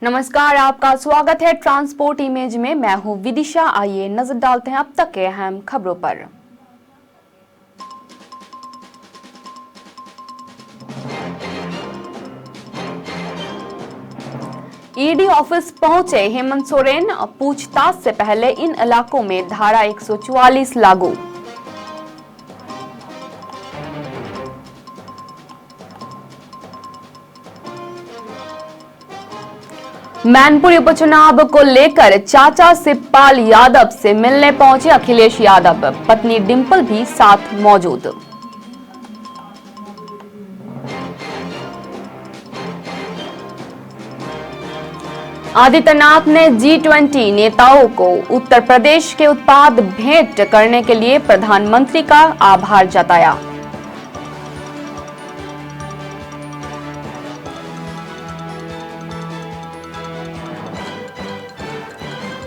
नमस्कार, आपका स्वागत है ट्रांसपोर्ट इमेज में। मैं हूं विदिशा। आइए नजर डालते हैं अब तक के अहम खबरों पर। ईडी ऑफिस पहुंचे हेमंत सोरेन। पूछताछ से पहले इन इलाकों में धारा 144 लागू। मैनपुरी उपचुनाव को लेकर चाचा शिवपाल यादव से मिलने पहुंचे अखिलेश यादव। पत्नी डिंपल भी साथ मौजूद। आदित्यनाथ ने G20 नेताओं को उत्तर प्रदेश के उत्पाद भेंट करने के लिए प्रधानमंत्री का आभार जताया।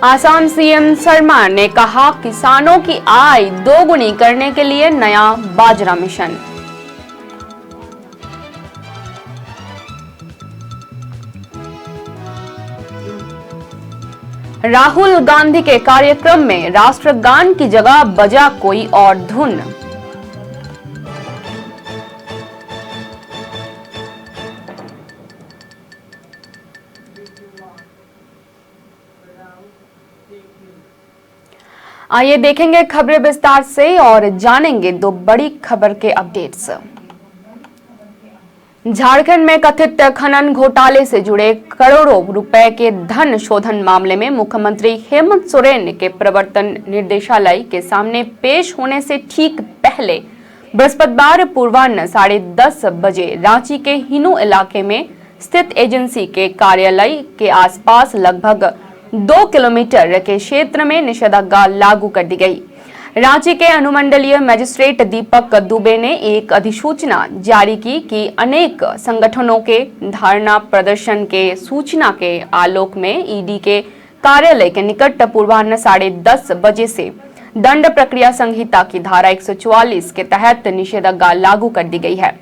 आसाम सीएम शर्मा ने कहा, किसानों की आय दोगुनी करने के लिए नया बाजरा मिशन। राहुल गांधी के कार्यक्रम में राष्ट्रगान की जगह बजा कोई और धुन। आइए देखेंगे खबरें विस्तार से और जानेंगे दो बड़ी खबर के अपडेट्स। झारखंड में कथित खनन घोटाले से जुड़े करोड़ों रुपए के धन शोधन मामले में मुख्यमंत्री हेमंत सोरेन के प्रवर्तन निदेशालय के सामने पेश होने से ठीक पहले बृहस्पतिवार पूर्वाह्न 10:30 बजे रांची के हिनू इलाके में स्थित एजेंसी के कार्यालय के आसपास लगभग 2 किलोमीटर के क्षेत्र में निषेधाज्ञा लागू कर दी गई। रांची के अनुमंडलीय मजिस्ट्रेट दीपक दुबे ने एक अधिसूचना जारी की कि अनेक संगठनों के धरना प्रदर्शन के सूचना के आलोक में ईडी के कार्यालय के निकट पूर्वाह्न 10:30 बजे से दंड प्रक्रिया संहिता की धारा 144 के तहत निषेधाज्ञा लागू कर दी गई है।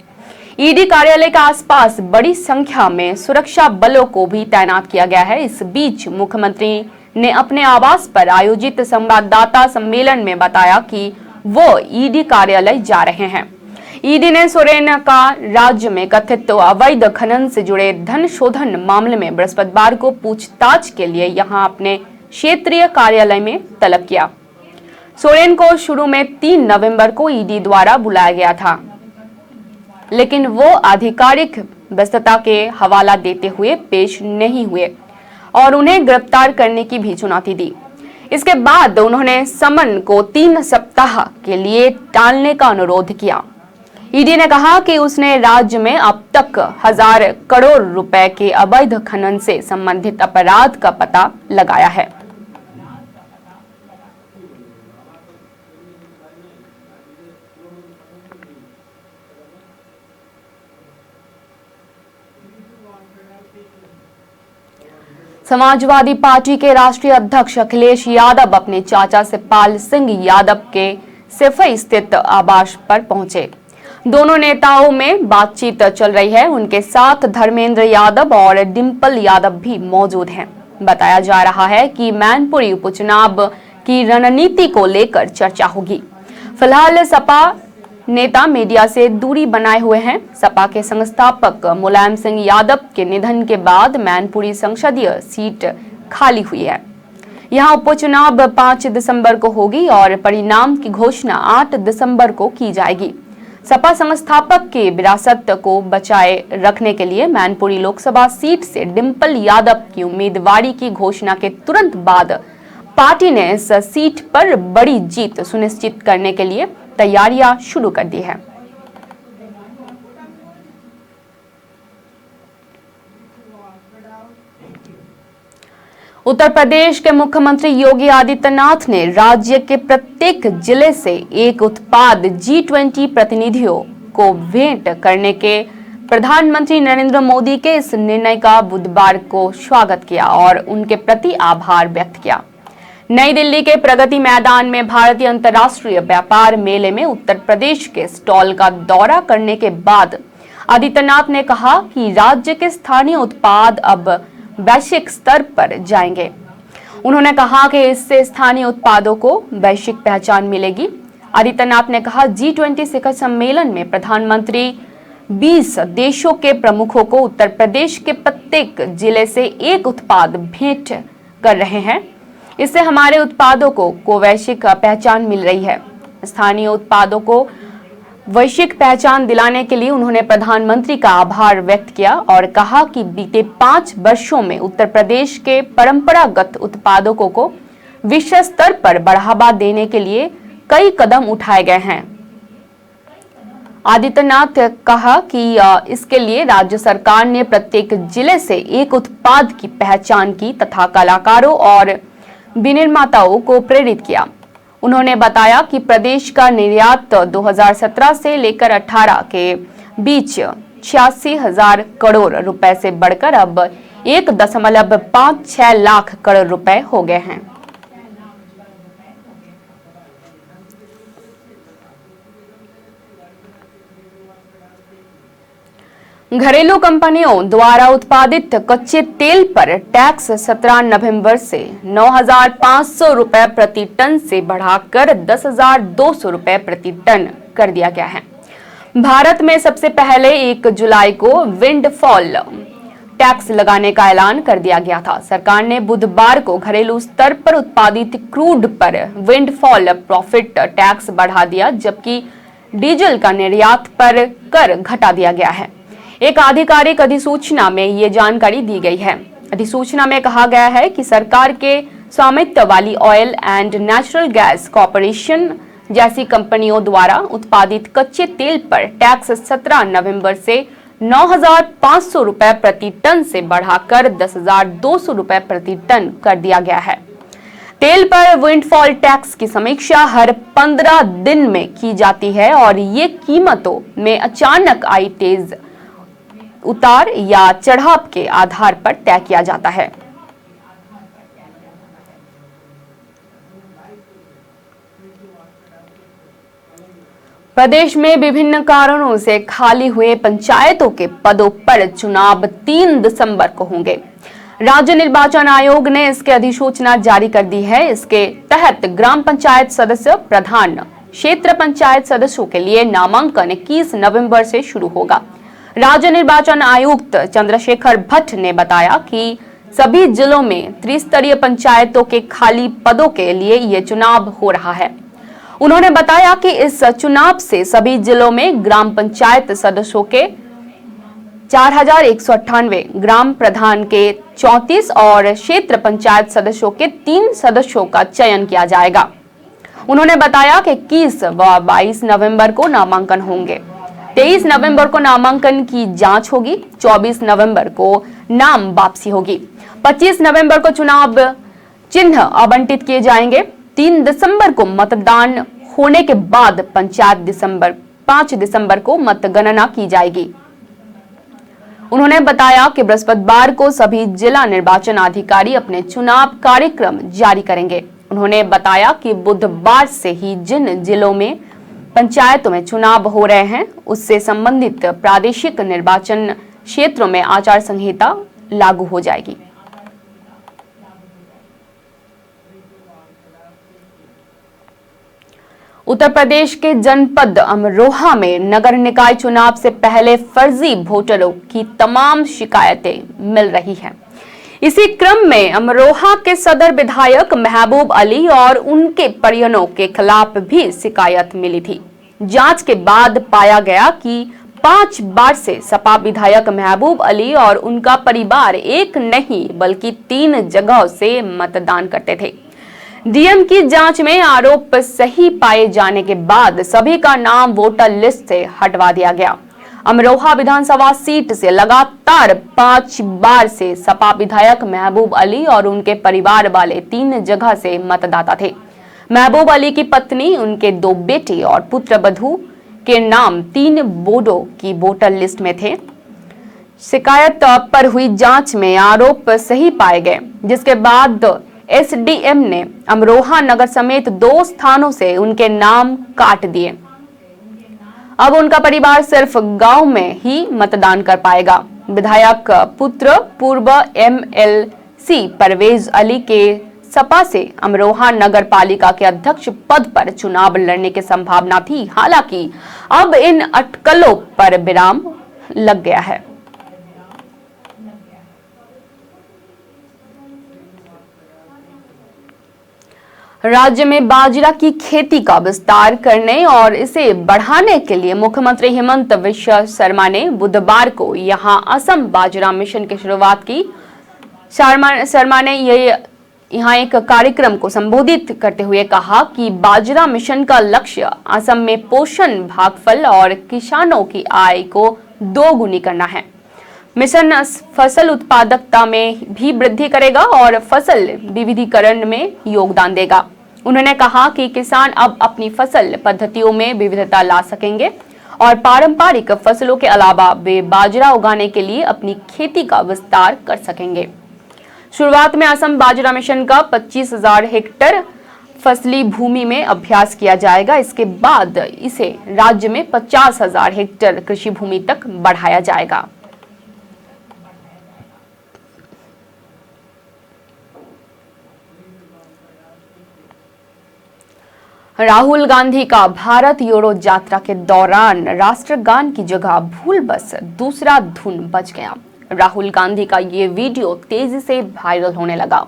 ईडी कार्यालय के आसपास बड़ी संख्या में सुरक्षा बलों को भी तैनात किया गया है। इस बीच मुख्यमंत्री ने अपने आवास पर आयोजित संवाददाता सम्मेलन में बताया कि वो ईडी कार्यालय जा रहे हैं। ईडी ने सोरेन का राज्य में कथित अवैध खनन से जुड़े धन शोधन मामले में बृहस्पतिवार को पूछताछ के लिए यहां अपने क्षेत्रीय कार्यालय में तलब किया। सोरेन को शुरू में 3 नवंबर को ईडी द्वारा बुलाया गया था, लेकिन वो आधिकारिक व्यस्तता के हवाला देते हुए पेश नहीं हुए और उन्हें गिरफ्तार करने की भी चुनौती दी। इसके बाद उन्होंने समन को 3 सप्ताह के लिए टालने का अनुरोध किया। ईडी ने कहा कि उसने राज्य में अब तक 1000 करोड़ रुपए के अवैध खनन से संबंधित अपराध का पता लगाया है। समाजवादी पार्टी के राष्ट्रीय अध्यक्ष अखिलेश यादव अपने चाचा शिवपाल सिंह यादव के सिफई स्थित आवास पर पहुंचे। दोनों नेताओं में बातचीत चल रही है। उनके साथ धर्मेंद्र यादव और डिंपल यादव भी मौजूद हैं। बताया जा रहा है कि मैनपुरी उपचुनाव की रणनीति को लेकर चर्चा होगी। फिलहाल सपा नेता मीडिया से दूरी बनाए हुए हैं। सपा के संस्थापक मुलायम सिंह यादव के निधन के बाद मैनपुरी संसदीय सीट खाली हुई है। यहां उपचुनाव 5 दिसंबर को होगी और परिणाम की घोषणा 8 दिसंबर को की जाएगी। सपा संस्थापक की विरासत को बचाए रखने के लिए मैनपुरी लोकसभा सीट से डिंपल यादव की उम्मीदवारी की घोषणा के तुरंत बाद पार्टी ने इस सीट पर बड़ी जीत सुनिश्चित करने के लिए तैयारियां शुरू कर दी है। उत्तर प्रदेश के मुख्यमंत्री योगी आदित्यनाथ ने राज्य के प्रत्येक जिले से एक उत्पाद G20 प्रतिनिधियों को भेंट करने के प्रधानमंत्री नरेंद्र मोदी के इस निर्णय का बुधवार को स्वागत किया और उनके प्रति आभार व्यक्त किया। नई दिल्ली के प्रगति मैदान में भारतीय अंतर्राष्ट्रीय व्यापार मेले में उत्तर प्रदेश के स्टॉल का दौरा करने के बाद आदित्यनाथ ने कहा कि राज्य के स्थानीय उत्पाद अब वैश्विक स्तर पर जाएंगे। उन्होंने कहा कि इससे स्थानीय उत्पादों को वैश्विक पहचान मिलेगी। आदित्यनाथ ने कहा, G20 शिखर सम्मेलन में प्रधानमंत्री 20 देशों के प्रमुखों को उत्तर प्रदेश के प्रत्येक जिले से एक उत्पाद भेंट कर रहे हैं। इससे हमारे उत्पादों को वैश्विक पहचान मिल रही है। स्थानीय उत्पादों को वैश्विक पहचान दिलाने के लिए उन्होंने प्रधानमंत्री का आभार व्यक्त किया और कहा कि बीते 5 वर्षों में उत्तर प्रदेश के परंपरागत उत्पादों को विश्व स्तर पर बढ़ावा देने के लिए कई कदम उठाए गए हैं। आदित्यनाथ ने कहा कि इसके लिए राज्य सरकार ने प्रत्येक जिले से एक उत्पाद की पहचान की तथा कलाकारों और विनिर्माताओं को प्रेरित किया। उन्होंने बताया कि प्रदेश का निर्यात 2017 से लेकर 18 के बीच 86,000 करोड़ रुपए से बढ़कर अब 1.56 लाख करोड़ रुपए हो गए हैं। घरेलू कंपनियों द्वारा उत्पादित कच्चे तेल पर टैक्स 17 नवंबर से 9,500 रुपए प्रति टन से बढ़ाकर 10,200 रुपए प्रति टन कर दिया गया है। भारत में सबसे पहले 1 जुलाई को विंडफॉल टैक्स लगाने का ऐलान कर दिया गया था। सरकार ने बुधवार को घरेलू स्तर पर उत्पादित क्रूड पर विंडफॉल प्रॉफिट टैक्स बढ़ा दिया, जबकि डीजल का निर्यात पर कर घटा दिया गया है। एक आधिकारिक अधिसूचना में ये जानकारी दी गई है। अधिसूचना में कहा गया है कि सरकार के स्वामित्व वाली oil and natural gas corporation जैसी कंपनियों द्वारा उत्पादित कच्चे तेल पर टैक्स 17 नवंबर से 9,500 रुपए प्रति टन से बढ़ाकर 10,200 रुपए प्रति टन कर दिया गया है। तेल पर विंडफॉल टैक्स की समीक्षा हर 15 दिन में की जाती है और ये कीमतों में अचानक आई तेज उतार या चढ़ाव के आधार पर तय किया जाता है। प्रदेश में विभिन्न कारणों से खाली हुए पंचायतों के पदों पर चुनाव 3 दिसंबर को होंगे। राज्य निर्वाचन आयोग ने इसकी अधिसूचना जारी कर दी है। इसके तहत ग्राम पंचायत सदस्य, प्रधान, क्षेत्र पंचायत सदस्यों के लिए नामांकन 21 नवंबर से शुरू होगा। राज्य निर्वाचन आयुक्त चंद्रशेखर भट्ट ने बताया कि सभी जिलों में त्रिस्तरीय पंचायतों के खाली पदों के लिए ये चुनाव हो रहा है। उन्होंने बताया कि इस चुनाव से सभी जिलों में ग्राम पंचायत सदस्यों के 4,198, ग्राम प्रधान के 34 और क्षेत्र पंचायत सदस्यों के 3 सदस्यों का चयन किया जाएगा। उन्होंने बताया कि 21 व 22 नवंबर को नामांकन होंगे। 23 नवंबर को नामांकन की जांच होगी। 24 नवंबर को नाम वापसी होगी। 25 नवंबर को चुनाव चिन्ह आवंटित किए जाएंगे। 3 दिसंबर को मतदान होने के बाद 5 दिसंबर को मतगणना की जाएगी। उन्होंने बताया कि बृहस्पतिवार को सभी जिला निर्वाचन अधिकारी अपने चुनाव कार्यक्रम जारी करेंगे। उन्होंने बताया कि बुधवार से ही जिन जिलों में पंचायतों में चुनाव हो रहे हैं उससे संबंधित प्रादेशिक निर्वाचन क्षेत्रों में आचार संहिता लागू हो जाएगी। उत्तर प्रदेश के जनपद अमरोहा में नगर निकाय चुनाव से पहले फर्जी वोटरों की तमाम शिकायतें मिल रही हैं। इसी क्रम में अमरोहा के सदर विधायक महबूब अली और उनके परिजनों के खिलाफ भी शिकायत मिली थी। जांच के बाद पाया गया कि 5 बार से सपा विधायक महबूब अली और उनका परिवार एक नहीं बल्कि 3 जगहों से मतदान करते थे। डीएम की जांच में आरोप सही पाए जाने के बाद सभी का नाम वोटर लिस्ट से हटवा दिया गया। अमरोहा विधानसभा सीट से लगातार 5 बार से सपा विधायक महबूब अली और उनके परिवार वाले 3 जगह से मतदाता थे। महबूब अली की पत्नी, उनके 2 बेटे और पुत्रवधू के नाम 3 बोर्डों की वोटर लिस्ट में थे। शिकायत पर हुई जांच में आरोप सही पाए गए, जिसके बाद एसडीएम ने अमरोहा नगर समेत 2 स्थानों से उनके नाम काट दिए। अब उनका परिवार सिर्फ गांव में ही मतदान कर पाएगा। विधायक पुत्र पूर्व MLC परवेज अली के सपा से अमरोहा नगर पालिका के अध्यक्ष पद पर चुनाव लड़ने की संभावना थी। हालांकि अब इन अटकलों पर विराम लग गया है। राज्य में बाजरा की खेती का विस्तार करने और इसे बढ़ाने के लिए मुख्यमंत्री हेमंत विश्व शर्मा ने बुधवार को यहां असम बाजरा मिशन की शुरुआत की। शर्मा ने यहाँ एक कार्यक्रम को संबोधित करते हुए कहा कि बाजरा मिशन का लक्ष्य असम में पोषण, भागफल और किसानों की आय को दोगुनी करना है। मिशन फसल उत्पादकता में भी वृद्धि करेगा और फसल विविधीकरण में योगदान देगा। उन्होंने कहा कि किसान अब अपनी फसल पद्धतियों में विविधता ला सकेंगे और पारंपरिक फसलों के अलावा वे बाजरा उगाने के लिए अपनी खेती का विस्तार कर सकेंगे। शुरुआत में असम बाजरा मिशन का 25,000 हेक्टेयर फसली भूमि में अभ्यास किया जाएगा। इसके बाद इसे राज्य में 50,000 हेक्टेयर कृषि भूमि तक बढ़ाया जाएगा। राहुल गांधी का भारत जोड़ो यात्रा के दौरान राष्ट्रगान की जगह भूलवश दूसरा धुन बज गया। राहुल गांधी का ये वीडियो तेजी से वायरल होने लगा।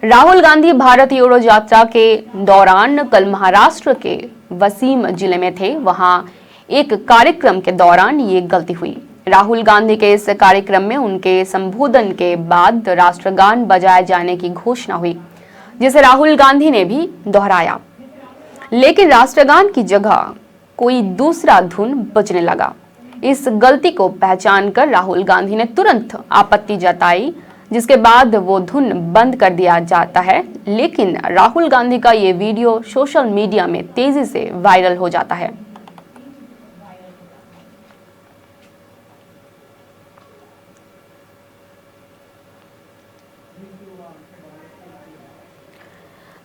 राहुल गांधी भारत जोड़ो यात्रा के दौरान कल महाराष्ट्र के वसीम जिले में थे। वहां एक कार्यक्रम के दौरान ये गलती हुई। राहुल गांधी के इस कार्यक्रम में उनके संबोधन के बाद राष्ट्रगान बजाए जाने की घोषणा हुई, जिसे राहुल गांधी ने भी दोहराया, लेकिन राष्ट्रगान की जगह कोई दूसरा धुन बजने लगा। इस गलती को पहचानकर राहुल गांधी ने तुरंत आपत्ति जताई, जिसके बाद वो धुन बंद कर दिया जाता है। लेकिन राहुल गांधी का ये वीडियो सोशल मीडिया में तेजी से वायरल हो जाता है।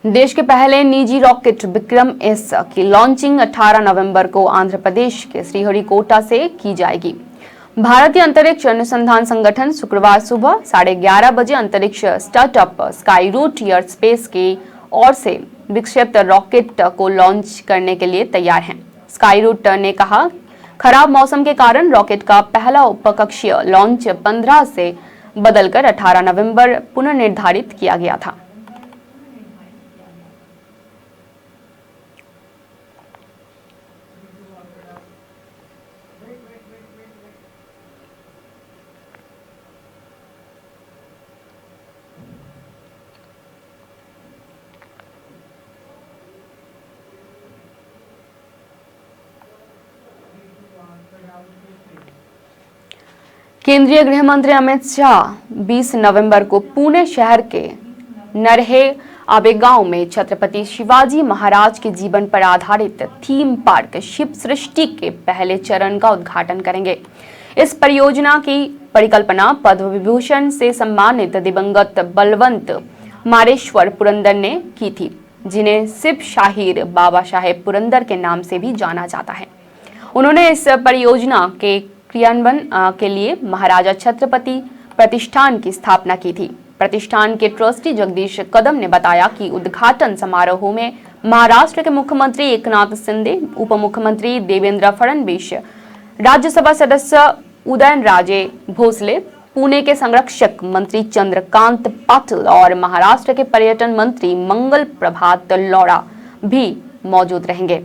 देश के पहले निजी रॉकेट विक्रम एस की लॉन्चिंग 18 नवंबर को आंध्र प्रदेश के श्रीहरिकोटा से की जाएगी। भारतीय अंतरिक्ष अनुसंधान संगठन शुक्रवार सुबह 11:30 बजे अंतरिक्ष स्टार्टअप स्काईरूट एयरस्पेस की ओर से विक्षिप्त रॉकेट को लॉन्च करने के लिए तैयार है। स्काईरूट ने कहा, खराब मौसम के कारण रॉकेट का पहला उपकक्षीय लॉन्च 15 से बदलकर 18 नवंबर पुनर्निर्धारित किया गया था। केंद्रीय गृह मंत्री अमित शाह 20 नवंबर को पुणे शहर के नरहे आबेगांव में छत्रपति शिवाजी महाराज के जीवन पर आधारित थीम पार्क शिव सृष्टि के पहले चरण का उद्घाटन करेंगे। इस परियोजना की परिकल्पना पद्म विभूषण से सम्मानित दिवंगत बलवंत मारेश्वर पुरंदर ने की थी, जिन्हें शिव शाहीर बाबा साहेब पुरंदर के नाम से भी जाना जाता है। उन्होंने इस परियोजना के क्रियान्वयन के लिए महाराजा छत्रपति प्रतिष्ठान की स्थापना की थी। प्रतिष्ठान के ट्रस्टी जगदीश कदम ने बताया कि उद्घाटन समारोह में महाराष्ट्र के मुख्यमंत्री एकनाथ शिंदे, उप मुख्यमंत्री देवेंद्र फडणवीस, राज्यसभा सदस्य उदयनराजे भोसले, पुणे के संरक्षक मंत्री चंद्रकांत पाटिल और महाराष्ट्र के पर्यटन मंत्री मंगल प्रभात लौड़ा भी मौजूद रहेंगे।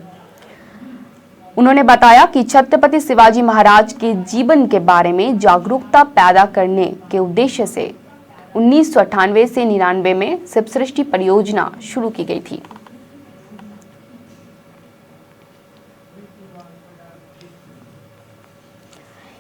उन्होंने बताया कि छत्रपति शिवाजी महाराज के जीवन के बारे में जागरूकता पैदा करने के उद्देश्य से 1998 से 99 में शिव सृष्टि परियोजना शुरू की गई थी।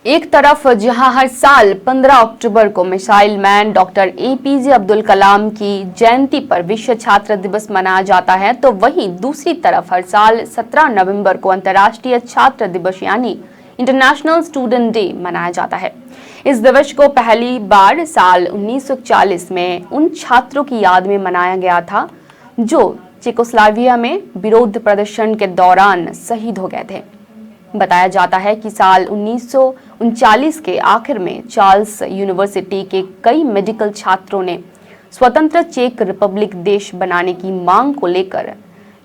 एक तरफ जहां हर साल 15 अक्टूबर को missile man doctor APJ Abdul Kalam की जयंती पर विश्व छात्र दिवस मनाया जाता है, तो वहीं दूसरी तरफ हर साल 17 नवंबर को अंतर्राष्ट्रीय छात्र दिवस यानी इंटरनेशनल स्टूडेंट डे मनाया जाता है। इस दिवस को पहली बार साल 1940 में उन छात्रों की याद में मनाया गया था जो चेकोस्लोवाकिया में विरोध प्रदर्शन के दौरान शहीद हो गए थे। बताया जाता है कि साल 1939 के आखिर में चार्ल्स यूनिवर्सिटी के कई मेडिकल छात्रों ने स्वतंत्र चेक रिपब्लिक देश बनाने की मांग को लेकर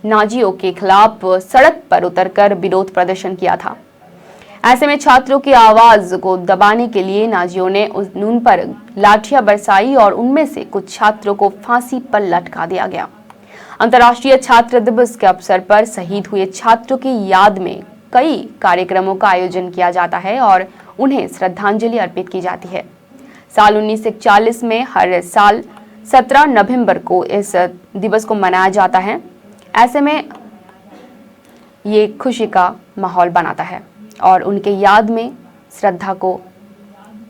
नाजियों के खिलाफ सड़क पर उतरकर विरोध प्रदर्शन किया था। ऐसे में छात्रों की आवाज को दबाने के लिए नाजियों ने उन पर लाठियां बरसाई और उनमें से कुछ छात्रों को फांसी पर लटका दिया गया। अंतर्राष्ट्रीय छात्र दिवस के अवसर पर शहीद हुए छात्रों की याद में कई कार्यक्रमों का आयोजन किया जाता है और उन्हें श्रद्धांजलि अर्पित की जाती है। साल 1941 में हर साल 17 नवंबर को इस दिवस को मनाया जाता है। ऐसे में ये खुशी का माहौल बनाता है और उनके याद में श्रद्धा को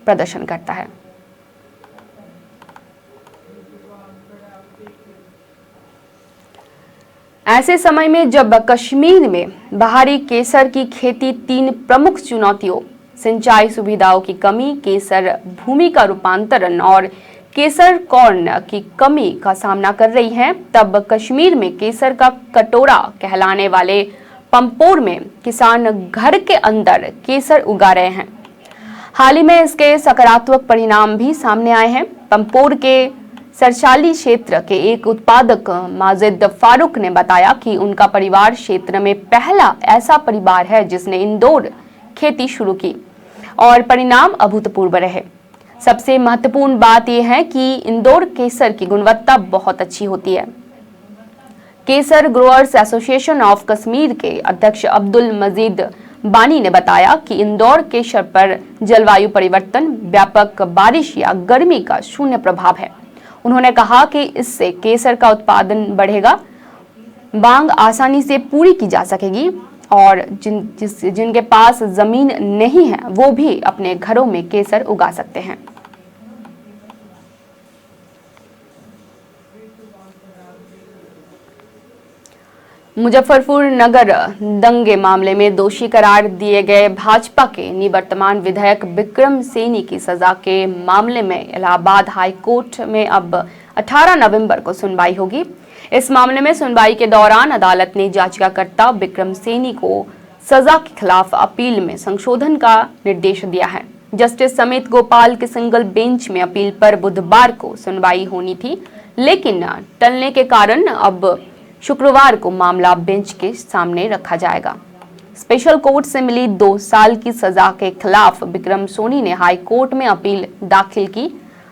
प्रदर्शन करता है। ऐसे समय में जब कश्मीर में बाहरी केसर की खेती 3 प्रमुख चुनौतियों सिंचाई सुविधाओं की कमी, केसर भूमि का रूपांतरण और केसर कॉर्न की कमी का सामना कर रही है, तब कश्मीर में केसर का कटोरा कहलाने वाले पंपोर में किसान घर के अंदर केसर उगा रहे हैं। हाल ही में इसके सकारात्मक परिणाम भी सामने आए हैं। पंपोर के सरशाली क्षेत्र के एक उत्पादक माजिद फारूक ने बताया कि उनका परिवार क्षेत्र में पहला ऐसा परिवार है जिसने इंदौर खेती शुरू की और परिणाम अभूतपूर्व रहे। सबसे महत्वपूर्ण बात यह है कि इंदौर केसर की गुणवत्ता बहुत अच्छी होती है। केसर ग्रोअर्स एसोसिएशन ऑफ कश्मीर के अध्यक्ष अब्दुल मजीद बानी ने बताया कि इंदौर केसर पर जलवायु परिवर्तन, व्यापक बारिश या गर्मी का शून्य प्रभाव है। उन्होंने कहा कि इससे केसर का उत्पादन बढ़ेगा, मांग आसानी से पूरी की जा सकेगी और जिनके पास जमीन नहीं है वो भी अपने घरों में केसर उगा सकते हैं। मुजफ्फरपुर नगर दंगे मामले में दोषी करार दिए गए भाजपा के निवर्तमान विधायक विक्रम सैनी की सजा के मामले में इलाहाबाद हाई कोर्ट में अब 18 नवंबर को सुनवाई होगी। इस मामले में सुनवाई के दौरान अदालत ने याचिकाकर्ता विक्रम सैनी को सजा के खिलाफ अपील में संशोधन का निर्देश दिया है। जस्टिस समित गोपाल के सिंगल बेंच में अपील पर बुधवार को सुनवाई होनी थी, लेकिन टलने के कारण अब शुक्रवार को मामला बेंच के सामने रखा जाएगा। स्पेशल कोर्ट से मिली 2 साल की सजा के खिलाफ विक्रम सैनी ने हाई कोर्ट में अपील दाखिल की।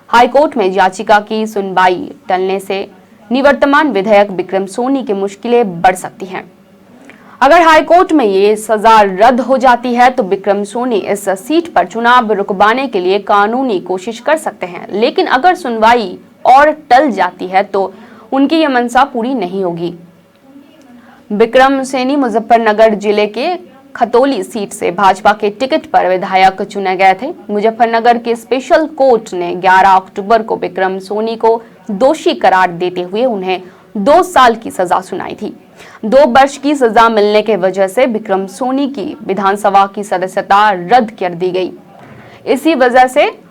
हाई कोर्ट में याचिका की सुनवाई टलने से निवर्तमान विधायक विक्रम सैनी की मुश्किलें बढ़ सकती हैं। अगर हाई कोर्ट में ये सजा रद्द हो जाती है तो विक्रम सैनी इस सीट पर चुनाव रुकवाने के लिए कानूनी कोशिश कर सकते हैं, लेकिन अगर सुनवाई और टल जाती है तो उनकी यह मंशा पूरी नहीं होगी। विक्रम सैनी मुजफ्फरनगर जिले के खतौली सीट से भाजपा के टिकट पर विधायक चुने गए थे। मुजफ्फरनगर के स्पेशल कोर्ट ने 11 अक्टूबर को विक्रम सैनी को दोषी करार देते हुए उन्हें 2 साल की सजा सुनाई थी। 2 वर्ष की सजा मिलने के वजह से विक्रम सैनी की विधानसभा की सदस्यता रद्द कर दी गई। इसी वजह से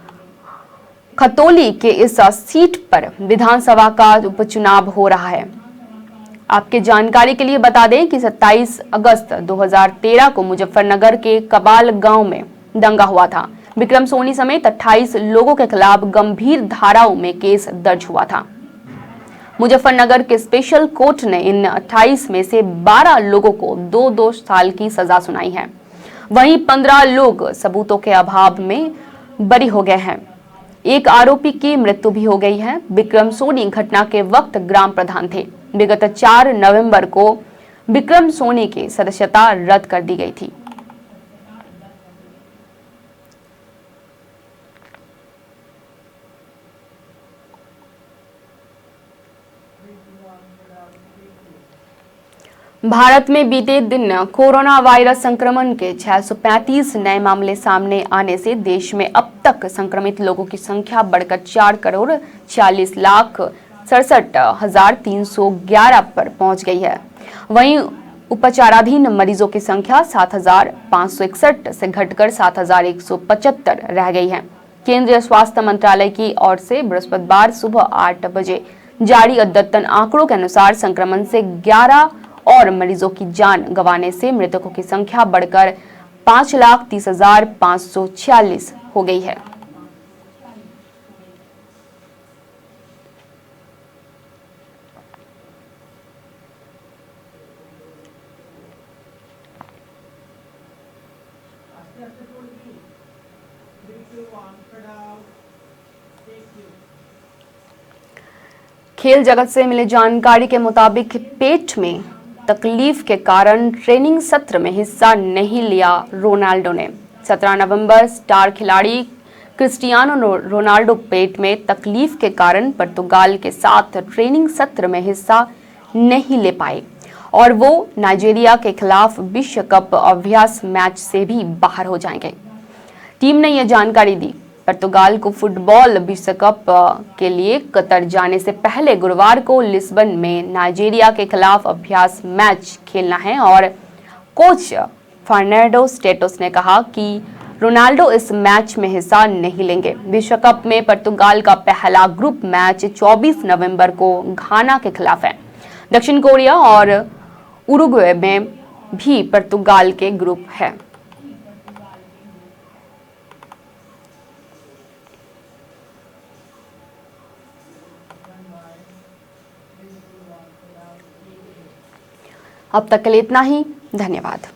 खतौली के इस सीट पर विधानसभा का उपचुनाव हो रहा है। आपके जानकारी के लिए बता दें कि 27 अगस्त 2013 को मुजफ्फरनगर के कबाल गांव में दंगा हुआ था। विक्रम सैनी समेत 28 लोगों के खिलाफ गंभीर धाराओं में केस दर्ज हुआ था। मुजफ्फरनगर के स्पेशल कोर्ट ने इन 28 में से 12 लोगों को 2-2 साल की सजा सुनाई है। वहीं 15 लोग सबूतों के अभाव में बरी हो गए हैं। एक आरोपी की मृत्यु भी हो गई है। विक्रम सैनी घटना के वक्त ग्राम प्रधान थे। विगत 4 नवंबर को विक्रम सैनी की सदस्यता रद्द कर दी गई थी। भारत में बीते दिन कोरोना वायरस संक्रमण के 635 नए मामले सामने आने से देश में अब तक संक्रमित लोगों की संख्या बढ़कर 4,46,67,311 पर पहुंच गई है। वहीं उपचाराधीन मरीजों की संख्या 7,561 से घटकर 7,175 रह गई है। केंद्रीय स्वास्थ्य मंत्रालय की ओर से बृहस्पतिवार सुबह 8 बजे जारी अद्यतन आंकड़ों के अनुसार संक्रमण से 11 और मरीजों की जान गंवाने से मृतकों की संख्या बढ़कर 5,30,546 हो गई है। खेल जगत से मिली जानकारी के मुताबिक पेट में तकलीफ के कारण ट्रेनिंग सत्र में हिस्सा नहीं लिया रोनाल्डो ने। 17 नवंबर स्टार खिलाड़ी क्रिस्टियानो रोनाल्डो पेट में तकलीफ के कारण पुर्तगाल के साथ ट्रेनिंग सत्र में हिस्सा नहीं ले पाए और वो नाइजीरिया के खिलाफ विश्व कप अभ्यास मैच से भी बाहर हो जाएंगे। टीम ने यह जानकारी दी। पुर्तगाल को फुटबॉल विश्व कप के लिए कतर जाने से पहले गुरुवार को लिस्बन में नाइजीरिया के खिलाफ अभ्यास मैच खेलना है और कोच फर्नांडो स्टेटोस ने कहा कि रोनाल्डो इस मैच में हिस्सा नहीं लेंगे। विश्व कप में पुर्तगाल का पहला ग्रुप मैच 24 नवंबर को घाना के खिलाफ है। दक्षिण कोरिया और उरुग्वे में भी पुर्तगाल के ग्रुप है। अब तक के लिए इतना ही। धन्यवाद।